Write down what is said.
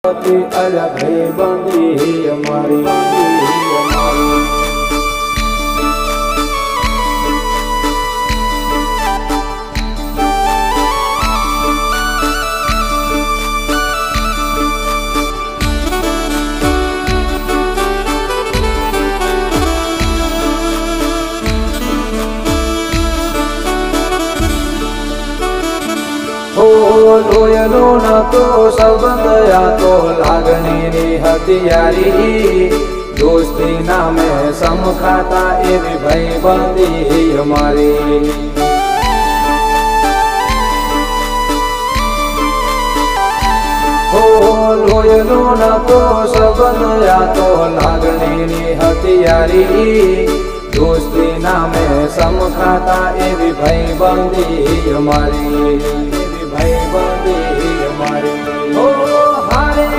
અલગ બંદી અમારી લોયનો નતો સંબંધ આ તો લાગણીની હથિયારી દોસ્તી નામે સમખાતા એવી ભાઈબંધી અમારી લોયનો નતો સંબંધ આ તો લાગણીની હથિયારી દોસ્તી નામે સમખાતા એવી ભાઈબંધી અમારી ભાઈબંધી